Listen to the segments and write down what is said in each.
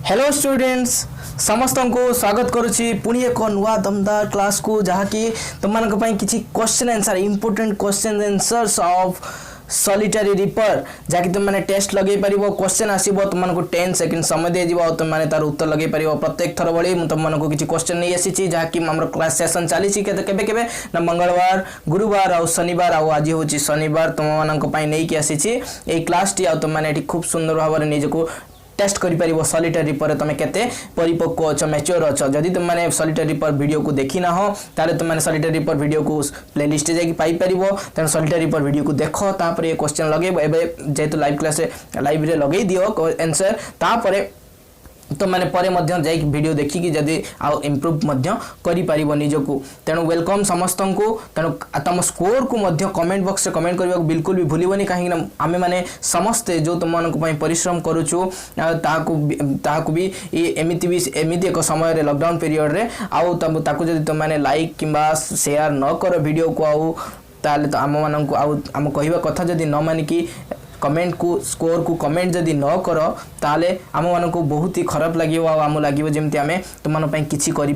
Hello students समस्त को स्वागत करुच्ची पुणी एक नुआ दमदार क्लास को जहाँकि तुम मानी किसी question answer important question answers of solitary ripper जहाँकि तुम मैंने टेस्ट लगे पार क्वेश्चन आसो तुमको 10 सेकंड समय दिज्व तुम मैंने तार उत्तर लगे पार प्रत्येक थर भाई तुमको किसी क्वेश्चन नहीं आसी जहाँकि आम क्लास सेसन चली केबे ना मंगलवार गुरुवार आ शनिवार आज हूँ शनिवार तुम मानी नहीं आसी क्लास टी तुम मैंने खूब सुंदर भाव में निजक टेस्ट करि सॉलिटरी पर तुम केते परिपक्व अच्छ मैच्योर अच्छ जदि तुम मैंने सॉलिटरी पर वीडियो को देखी ना हो ताले तुम मैंने सॉलिटरी पर वीडियो को प्लेलिस्ट जाकि पाई परिबो तेन सॉलिटरी पर वीडियो को देख तापर ये क्वेश्चन लगे जेहेतु लाइव क्लास लाइव रे लगे दियो आंसर तापर तो मैंने परे मध्य जाइक वीडियो देखिकी जदि आउ इम्प्रूव मध्य करि परिबो निजको तेणु वेलकम समस्त को तेणु तुम स्कोर को मध्य कमेंट बॉक्स रे कमेंट करबा बिल्कुल भी भूलिबनी कहीं आमे माने समस्ते जो तुम मानक पई परिश्रम करूछु ताकू भी एमिति एक समय रे लॉकडाउन पीरियड रे आउ ताकू जदि तुम माने लाइक किंबा शेयर न कर वीडियो को आउ ताले तो आम मानक आउ आम कहबा कथा जदि न मानिकी कमेंट को स्कोर को कमेंट जदि न कर ताले आम मानक बहुत ही खराब लगे आम लगे जमी आम तुम किसी करें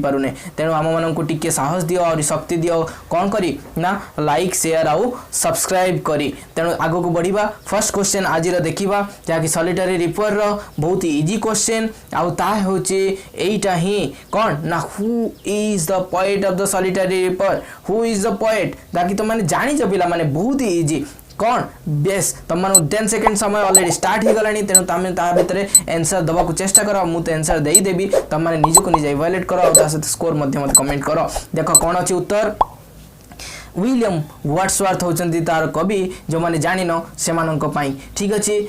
तेणु आम मानक टिके साहस दियो और शक्ति दियो कौन करी ना लाइक शेयर आउ सब्सक्राइब करी तेणु आग को बढ़िबा फर्स्ट क्वेश्चन आज देखा जहाँकि सॉलिटरी रिपर रो बहुत ही इजी क्वेश्चन आउ ता होची एटा ही कौन ना who is the poet of the solitary ripper who is the poet ताकि तुम मैंने जानी पिला माने बहुत ही इजी कौन बेस तुम 10 सेकंड समय ऑलरेडी स्टार्ट हो गलानी तेणु तुम ता भितर आंसर दबा को चेष्टा कर मुझे आंसर दे देबी तुम मैंने निजको निजे इवैल्यूएट कर और सहित स्कोर मत कमेंट कर देख कौन अच्छी उत्तर विलियम वर्ड्सवर्थ होचंती तार कवि जो मैंने जानिन से ठीक अच्छे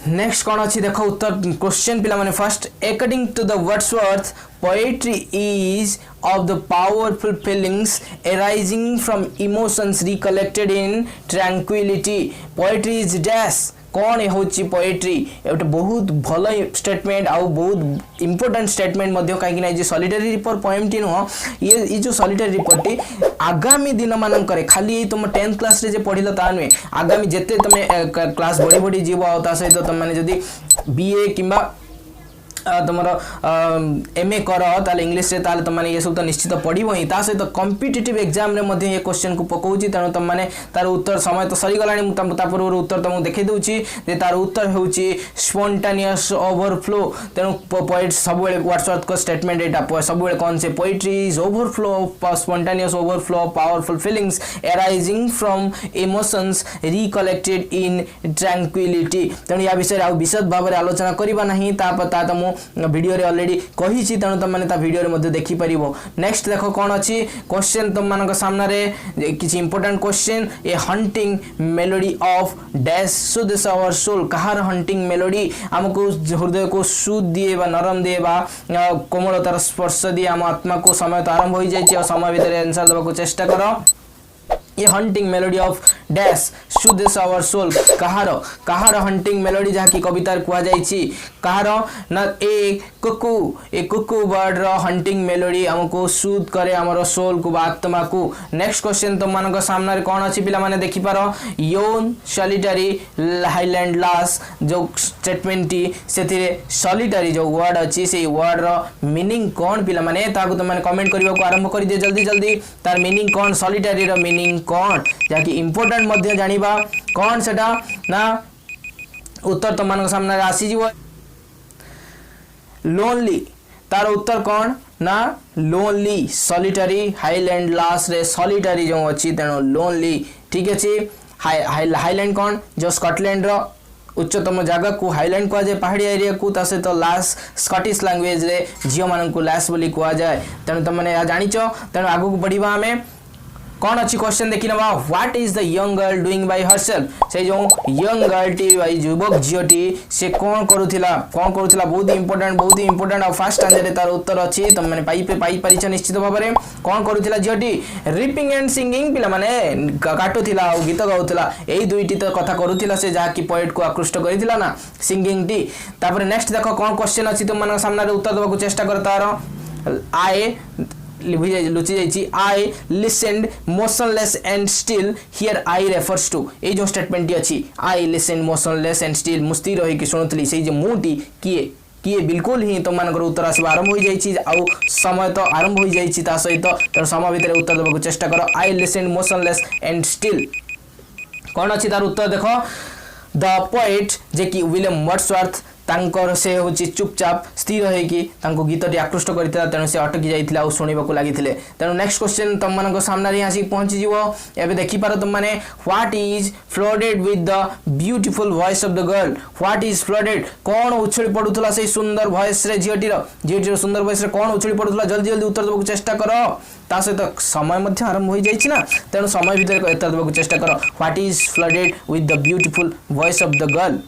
नेक्स्ट कौन अच्छी देख उत्तर क्वेश्चन पिला माने first according to the Wordsworth poetry is of the powerful feelings arising from emotions recollected in tranquility poetry is dash कौन होची पोएट्री एटा बहुत भल स्टेटमेंट आउ बहुत इंपोर्टेंट स्टेटमेंट मध्य कहीं सॉलिटरी रिपर पोएम टी नुह ये जो सॉलिटरी रिपर टी आगामी दिन मानक खाली तुम 10th क्लास रे जे पढ़िल ता नुहे आगामी जेते तुम क्लास बढ़ी बढ़ी जीव आ सहित तुम मैंने जदि बीए किंबा तुम एमए कर ताले इंग्लिश रे ताले तुम ये सब तो निश्चित पढ़ो ही सहित कॉम्पिटिटिव एग्जाम रे मध्य ये क्वेश्चन को पकाउची तेणु तुम मैंने तार उत्तर समय तो सरी गलानी पूर्व उत्तर तुमको देखै दूची जे तार उत्तर होउची स्पॉन्टेनियस ओवरफ्लो तेणु पोएट सब वर्ड्सवर्थ को स्टेटमेंट एटा सब कौन से poetry is overflow of spontaneous overflow of powerful feelings arising from emotions recollected in tranquillity तेणु या विषय आ विशद भाव में आलोचना करबा नहीं ता वीडियो रे ऑलरेडी कही तेणु तुम मैंने वीडियो रे मध्य देखि परिबो नेक्स्ट देखो कौन अच्छी क्वेश्चन तुम मान सामने रे किसी important question a haunting melody of dash soothes our soul कहार हंटिंग मेलोडी हमको हृदय को सुध दिए बा नरम दिए बा कोमलतार स्पर्श दिए आम आत्मा को समय तो आरंभ हो जाए समय भीतर आंसर देवा को चेष्टा करो ये haunting melody of dash soothes our soul कहार हंटिंग मेलोडी जहाँ की कवितार कुआ जाइछि कहार ना ए कुकु बर्ड रो हंटिंग मेलोडी हमको सुद करे हमर सोल को आत्मा को नेक्स्ट क्वेश्चन तुम मानक सामने कौन अच्छी पिला माने देखि पारो योन सॉलिटरी हाईलैंड लास जो स्टेटमेंट टी सेथिरे सॉलिटरी जो वर्ड अच्छी से वर्ड रो मीनिंग कौन पिला माने ताको तुम माने कमेंट करबा को आरंभ कर दे जल्दी जल्दी तार मीनिंग कौन सॉलिटरी रो मीनिंग कौन जाकि इंपोर्टेंट मध्य जानिबा कौन सेटा ना उत्तर तुम मानक सामने आसी जीव लोनली तार उत्तर कौन ना लोनली सॉलिटरी हाईलैंड लास्ट रे सॉलिटरी जो अच्छी तेणु लोनली ठीक अच्छे हाईलैंड कौन जो स्कॉटलैंड रो उच्चतम जगह को हाईलैंड कह जाए पहाड़ी एरिया को तासे तो लास स्कॉटिश लैंग्वेज रे झियो मान को लास बोली कह जाए तेणु तुम मैंने जानिच तेणु आगू को बढ़िबा आमे कौन अच्छी क्वेश्चन देखी ना what is the young girl doing by herself से जो यंग गर्ल टी भाई युवक झीटी से कौन करूथिला बहुत ही इंपोर्टेंट और फास्ट आंसर तार उत्तर अच्छी तुम मैंने पाई परिछ निश्चित भाव में कौन करूथिला झीटी रिपिंग एंड सिंगिंग पिला माने काटुथिला और गीत गाउथिला एई दुईटी तो कथा करूथिला से जहा की पोएट को आकृष्ट करिथिला ना सिंगिंग टी तापर नेक्स्ट देखो कौन क्वेश्चन अच्छी तुम मन सामने उत्तर देबा को चेष्टा कर तार आए लुचि जाइछि I listened motionless and still here I refers to a जो स्टेटमेंट टी अछि I listened motionless and still मुस्ती रही कि सुनुतली से जे मुटी किए किए बिल्कुल ही तुम मानकर उत्तर आसवा आरंभ हो जाइछि आउ समय तो आरंभ हो जाइछि ता सहित तर समय भितर उत्तर देबाक चेष्टा करो आई लिसनड मोशनलेस एंड स्टिल कौन अच्छी तार उत्तर देख द पोएट जे कि विलियम वर्ड्सवर्थ तांकर से होची चुपचाप स्थिर होइकी तांको गीतटी आकृष्ट करथिला तेणु से अटकी जाइथिला आ सुनिबाकू लागिथिले तेणु नेक्स्ट क्वेश्चन तुम मानक सामने रे आसी पहुंची जीवो एबे देखि पारो तुम माने what is flooded with the beautiful voice of the girl what is flooded कौन उछली पडुथला से सुंदर वॉइस रे झियोटीर सुंदर वॉइस रे कौन उछली पडुथला जल्दी जल्दी उत्तर देबाकू चेष्टा करो ता सहित समय मध्य आरंभ हो जाइछि ना तेणु समय भीतर उत्तर देबाकू चेष्टा करो what is flooded with the beautiful voice of the girl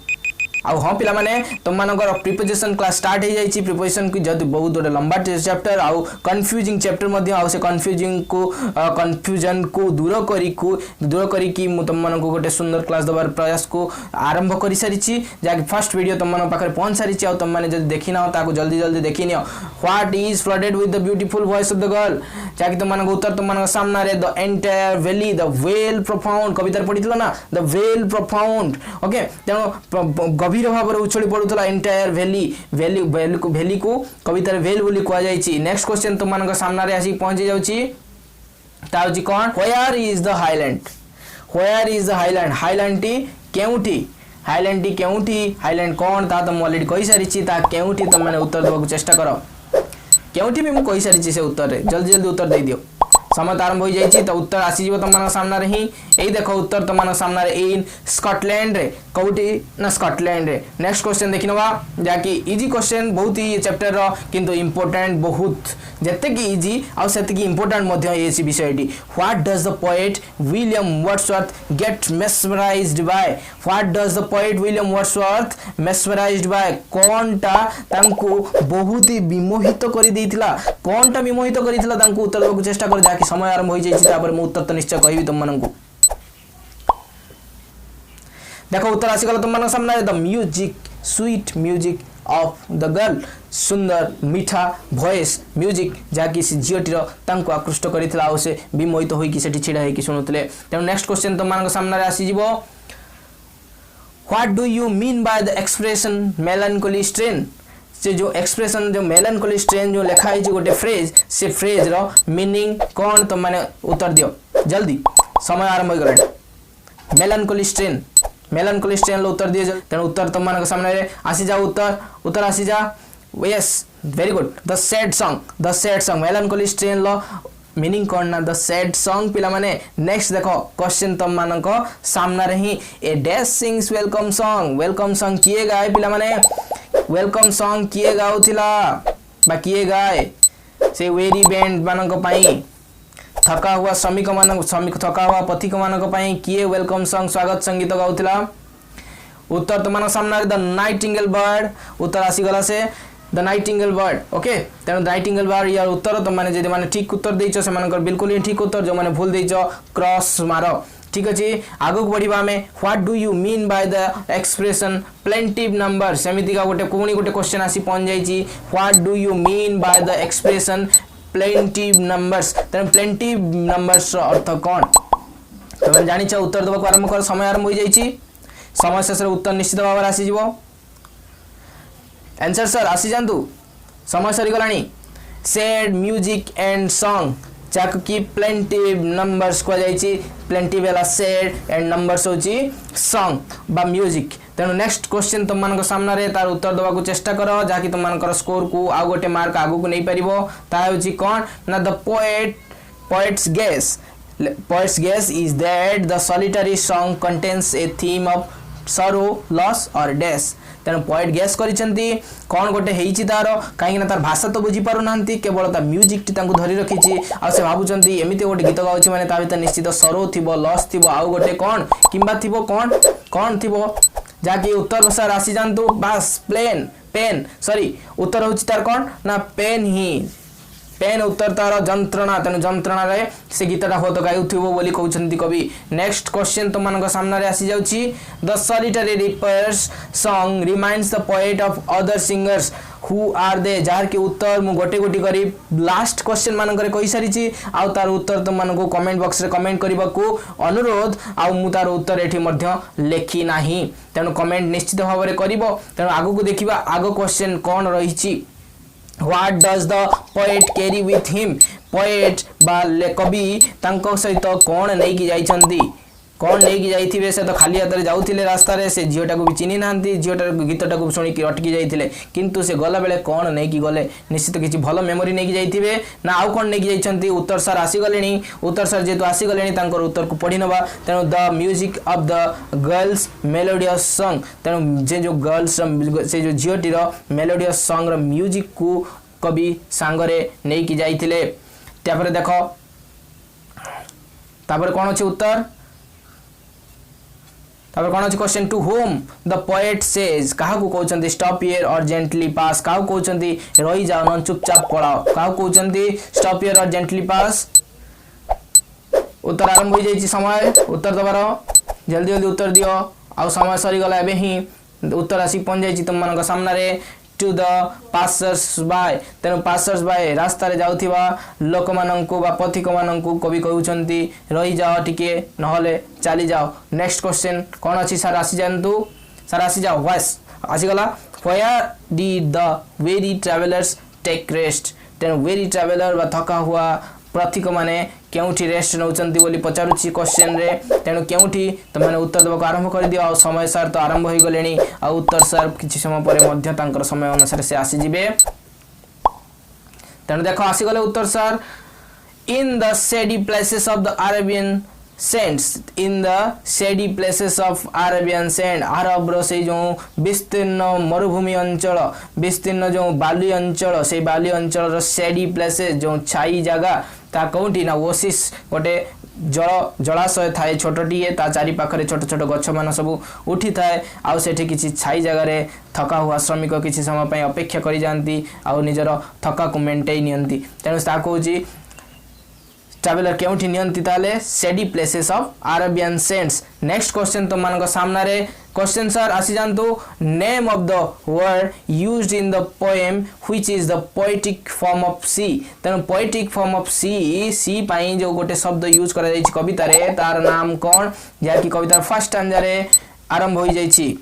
आउ हाँ पिला माने तुम मानकर प्रिपोजिशन क्लास स्टार्ट हो जाइछि प्रिपोजिशन की जद बहुत गोटे लंबा चैप्टर आउ कंफ्यूजिंग चैप्टर मध्य आउ से कंफ्यूजन को दूर करी कि मु तुम मानको गोटे सुंदर क्लास दबार प्रयास को आरंभ करि सारिछि जाकि फर्स्ट वीडियो तुम मानक पाखरे पहुंच सारिछि आउ तुम माने जद देखि ना ताको जल्दी जल्दी देखि नियो what is flooded with the beautiful voice of the girl जाकि तुम मानक उत्तर तुम मानक सामने रे the entire valley the well profound कविता पढितलो ना द वेल प्रोफाउंड ओके तेनो गभीर भाव में उछली पड़ूला एंटायर वैली को कवितार वेल बोली कह जाइछि नेक्स्ट क्वेश्चन तुम मानक सामने आसी पहुंची जाउछि ता होछि कोन where is the highland highland टी केउठी हाईलैंड कोन ता तुम ऑलरेडी कहि सारिछि ता केउठी तुम माने उत्तर देबाक चेष्टा करो केउठी भी मु कहि सारिछि से उत्तर रे जल्दी जल्दी उत्तर दे दियो समय आरंभ हो जाइछि तो उत्तर आसी जीव तुम मानक सामने रे ही एई देखो उत्तर तुम मानक सामने रे इन स्कॉटलैंड रे कोठी ना स्कॉटलैंड रे नेक्स्ट क्वेश्चन देखिनवा जाकि इजी क्वेश्चन बहुत ही चैप्टर रो किंतु इंपोर्टेंट बहुत जते कि इजी आ सेते कि इंपोर्टेंट मध्य एसी विषयटी what does the poet William Wordsworth get mesmerised by कोनटा तांको बहुत ही विमोहित करि देइथिला कोनटा विमोहित करिथिला तांको उत्तर देबाक चेष्टा कर जाकि समय आरंभ हो जाइछि तापर मु उत्तर तो निश्चय कहबी तुम माननकु देखो उत्तर आसी गला तुम मानक सामने the music sweet music of the girl सुंदर मीठा वॉइस म्यूजिक जाकि से झियोटीर तांको आकृष्ट करिथिला आ से विमोहित होई कि सेठी छिडा होई कि सुनुतले तेनु नेक्स्ट क्वेश्चन तुम मानक सामने आसी जिवो what do you mean by the expression मेलानकोली strain से जो एक्सप्रेशन जो मेलानकोली स्ट्रेन जो लिखा है गोटे फ्रेज से फ्रेज रो मीनिंग कौन तुम माने उत्तर दियो जल्दी समय आरंभ हो गला मेलानकोली स्ट्रेन लो उत्तर दिए तेणु उत्तर तुम मानक सामने रे आसी जा उत्तर आसी जा yes very good the sad song मेलानकोली strain low meaning कौन ना द सैड सॉन्ग पिला माने नेक्स्ट देखो क्वेश्चन तुम मानक सामने रे ही ए डैश सिंग्स वेलकम सॉन्ग किए गाए पिला माने वेलकम सॉन्ग किए गाउथिला बा किए गाए से वेरी बैंड मानक पाई थका हुआ थका हुआ पथिक मानक पाई किए वेलकम सॉन्ग स्वागत संगीत गाउथिला उत्तर तुम मानक सामने द नाइटिंगेल बर्ड उत्तर आसी गला से द नाइटिंगेल बर्ड ओके तेणु नाइटिंगेल बर्ड यार उत्तर तुम माने जदि माने ठीक उत्तर देइछो से मानकर बिल्कुल ही ठीक उत्तर जो माने भूल देइछो क्रॉस मारो ठीक अछि आगु बढ़िबा में what do you mean by the expression plaintive number सेमिति का गोटे क्वेश्चन आसी पहुंच जाइछि what do you mean by the expression plaintive numbers तेन प्लेंटिव नंबर्स अर्थ कौन तुम जानी उत्तर देवा आरंभ कर समय आरंभ हो जाइछि समय शेष उत्तर निश्चित भाव आसी जीवो आंसर सर आसी जानतु समय सरी गलानी सैड म्यूजिक एंड सॉन्ग जाक की प्लेंटिव नंबर्स को जाइछि प्लेंटिव वाला सैड एंड नंबर्स होची सॉन्ग बा म्यूजिक तेणु नेक्स्ट क्वेश्चन तुम मानक सामने रे तार उत्तर देवा चेष्टा करो जाकि तुम मानकर स्कोर को आ गोटे मार्क आगु को नहीं परिबो ता होची कोन ना the poet's guess is that the solitary song contains a theme of sorrow loss or dash तेणु पोएट गैस करिसेंती कौन गोटे हेइची तार कहीं तार भाषा तो बुझी पारु नांती केवल ता म्यूजिक टी तांको धरि रखिची आ से भाबुचंती एमिति गोटे गीत गाउची माने ता भीतर निश्चित सरो थिबो लॉस थिबो आउ गोटे कौन किंबा थिबो कौन थिबो जाकि उत्तर सर आसी जानतु बस पेन सॉरी उत्तर होची तार कौन ना पेन ही पेन उत्तर तार जंत्रणा तेणु जंत्रणा रे से गीतटा हुए तो गाउथिबो बोली कहउछंती कवि। नेक्स्ट क्वेश्चन तुम मानक सामने रे आसी जाउची the solitary reaper's song reminds the poet of other singers who are they जार के उत्तर मु गोटे गोटी करी लास्ट क्वेश्चन मानक रे कहि सारिची आ तार उत्तर तुम मानको कमेंट बॉक्स रे कमेंट करबाकू अनुरोध आ मु तार उत्तर एठी मध्य लेखि नाही तेणु कमेंट निश्चित भाव रे करिवो। तेणु आगु को देखिबा आगो क्वेश्चन कोन रहिची What does the poet carry with him? Poet बा कवि तांको सहित कौन नहीं की जाइछंती कौन नहीं की जाइथिबे से तो खाली हाथ रे जाउथिले रास्ता रे से झियोटा को भी चिन्हि नांती झियोटा गीतटा को सुनी कि अटकी जाइथिले किंतु से गला बेले कौन नहीं की गले निश्चित किछि भलो मेमोरी नहीं की जाइथिबे ना आउ कौन नहीं की जाइछंती उत्तर सर आसी गलेनी उत्तर सर जेतु आसी गलेनी तांकर उत्तर को पढी नबा। तेणु the music of the girls melodious song तेणु जे जो गर्ल्स से जो झियोटी रो मेलोडियस सॉन्ग रो म्यूजिक को कवि सांगरे नहीं की जाइथिले। तापर देखो तापर कोन अछि उत्तर तापर कोन अछि question two whom the poet says काहा को कहउचंती stop here or gently pass काहा को कहउचंती रही जाओ न चुपचाप पळाओ काहा को कहउचंती स्टॉप हियर और जेंटली पास। उत्तर आरंभ हो जाइछि समय उत्तर दबार जल्दी जल्दी उत्तर दियो आ समय सरी गला एबे ही उत्तर आसी पहुंच जाइछि तुम मानक सामना रे टू द पासर्स बाय तेणु पासर्स बाय रास्ता रे जाउथिबा लोक माननकु बा पथिक माननकु कवि कहउचंती रही जाओ टिके नहले चली जाओ। नेक्स्ट क्वेश्चन कोन अछि सर आसी जानतु सर आसी जाओ वाइस आसी गला where did the weary travellers take rest तेणु वेरी ट्रैवलर बा थका हुआ प्रतीक माने केउठी रेस्ट नउचंती बोली पचारुची क्वेश्चन रे तेणु केउठी त माने उत्तर देबा आरंभ कर दियो। समय सर तो आरंभ होई गलेनी आ उत्तर सर किछि समय परे मध्य तांकर समय अनुसार से आसी जिवे। तेणु देखो आसी गले उत्तर sir in the shady places of the Arabian sands in the shady places of Arabian sand अरब रो से जो विस्तीर्ण मरुभूमि अंचल विस्तीर्ण जो बाली अंचल से बाली अंचल रो शेडी प्लेसेस जो छाई जगह ता कोठी ना ओसिस गोटे जल जलाशय थाए छोटटिए ता चारि पाखरे छोट छोट गछ मान सब उठी थाए आउ सेठी किछि छाई जगह रे थका हुआ श्रमिक किछि समय पय अपेक्षा करि जानती आउ निजर थका को मेंटेन नियंती तेनु ता कहूची ट्रैवलर केउठी नियंती ताले shady places of Arabian sands. Next question तुम मानक सामना रे क्वेश्चन सर आसी जानतु name of the word used in the poem which is the poetic form of sea तेणु पोएटिक फॉर्म ऑफ सी पाई जो गोटे शब्द यूज करा जाइछि कविता रे तार नाम कोन या कि कवितार फर्स्ट स्टैंजा रे आरंभ होई जाइछि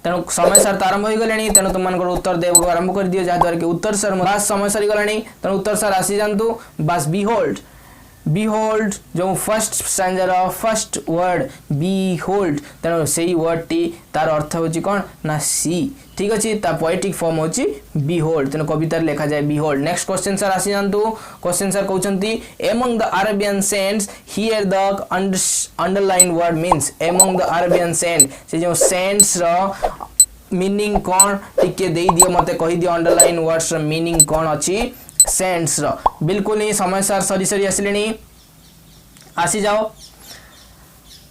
तेणु समय सर तो आरंभ हो गले तेणु तुम मान उत्तर देव आरंभ कर दियो जहाँ द्वारा कि उत्तर सर बास समय सरी गलानी तेणु उत्तर सर आसी जानतु बास बिहोल्ड बिहोल्ड जो फर्स्ट स्टैंजार फर्स्ट वर्ड बिहोल्ड तेणु सेही वर्ड टी तार अर्थ होची कोन ना सी ठीक अछि ता पोएटिक फॉर्म होची बिहोल्ड तेणु कवितार लिखा जाए बिहोल्ड। नेक्स्ट क्वेश्चन सर आसी जानतु क्वेश्चन सर कहउचंती among the Arabian sands here the underline word means among the Arabian sand से जो सेंड्स रो मीनिंग कोन टिके देई दियो मते कहि दियो अंडरलाइन वर्ड्स रो मीनिंग कोन अछि सेंड्स रो बिल्कुल नहीं समय सर सरी सरी आसलेनी आसी जाओ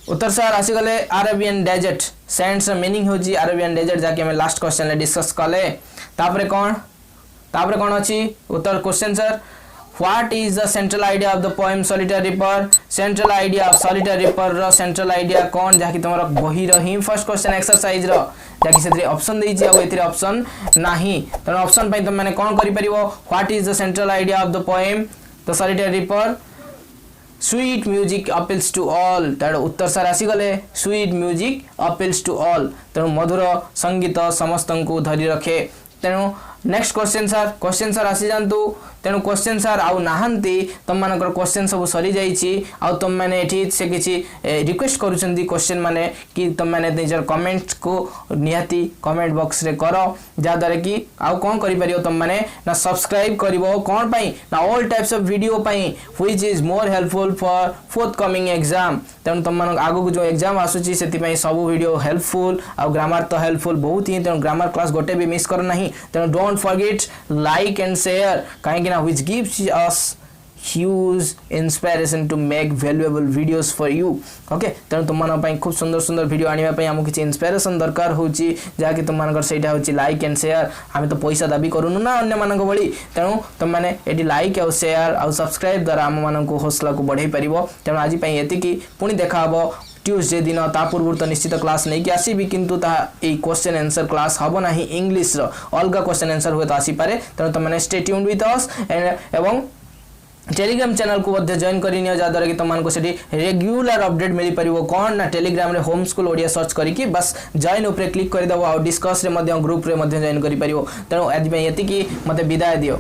उत्तर सर आसी गले अरेबियन डेजर्ट सेंड्स मीनिंग होजी अरेबियन डेजर्ट जाके हम लास्ट क्वेश्चन ले डिस्कस कले तापरे कोन अछि उत्तर question sir what is the central idea of the poem solitary reaper central idea of solitary reaper रो सेंट्रल आइडिया कोन जाकि तमरा बही रही फर्स्ट क्वेश्चन एक्सरसाइज रो जाकि सेतरे ऑप्शन देई जे आ एतरे ऑप्शन नाही त ऑप्शन पई त माने कोन करि परिबो what is the central idea of the poem the solitary reaper sweet music appeals to all तेणु उत्तर सर आसी गले sweet music appeals to all तेणु मधुर संगीत समस्त को धरी रखे तेणु नेक्स्ट क्वेश्चन सर आसी जानतु तेणु क्वेश्चन सर आउ नाहंती तुम मानकर क्वेश्चन सब सरी जाइछि आउ तुम माने एठी से किछि रिक्वेस्ट करूछंती क्वेश्चन माने कि तुम माने निजर कमेंट को निहाती कमेंट बॉक्स रे करो जा द्वारा कि आउ कोन करि परियो तुम माने ना सब्सक्राइब करिवो कोन पई ना ऑल टाइप्स ऑफ वीडियो पई which is more helpful for fourth coming exam तेणु तुम मान आगु जो एग्जाम आसुची सेति पई सब वीडियो हेल्पफुल आ ग्रामर तो हेल्पफुल बहुत ही तेणु ग्रामर क्लास गोटे भी मिस कर नाही तेणु don't forget like and share काहे कि ना which gives us huge inspiration to make valuable videos for you okay तेणु तुम मान खूब सुंदर सुंदर वीडियो आने आमको किसी इंस्पिरेशन दरकार होची जहाँकि तुम मान सहीटा हूँ लाइक एंड शेयर आम तो पैसा दाबी करूनु ना अन्य मान भली तेणु तुम मैंने ये लाइक आउ शेयर आउ सब्सक्राइब द्वारा आम मान हौसला को बढ़ाई पार तेणु आज ये पुणी देखा हम ट्यूसडे दिन ता पूर्व तो निश्चित क्लास नहीं कि आसबि किंतु क्वेश्चन आंसर क्लास हम ना इंग्लिश रो अलग क्वेश्चन आंसर हुए तो आसीपे तेणु तुमने स्टे ट्यून्ड विथ अस एवं टेलीग्राम चैनल को जॉइन कर जहाँद्वारा कि तुमको से रेगुलर अपडेट मिल पार कौन ना टेलीग्राम रे होम स्कूल ओडिया सर्च करके बस जॉइन उपरे क्लिक करदेव आ डिस्कस रे ग्रुप रे जॉइन कर पार तेणु आज ये मत विदाय दियो।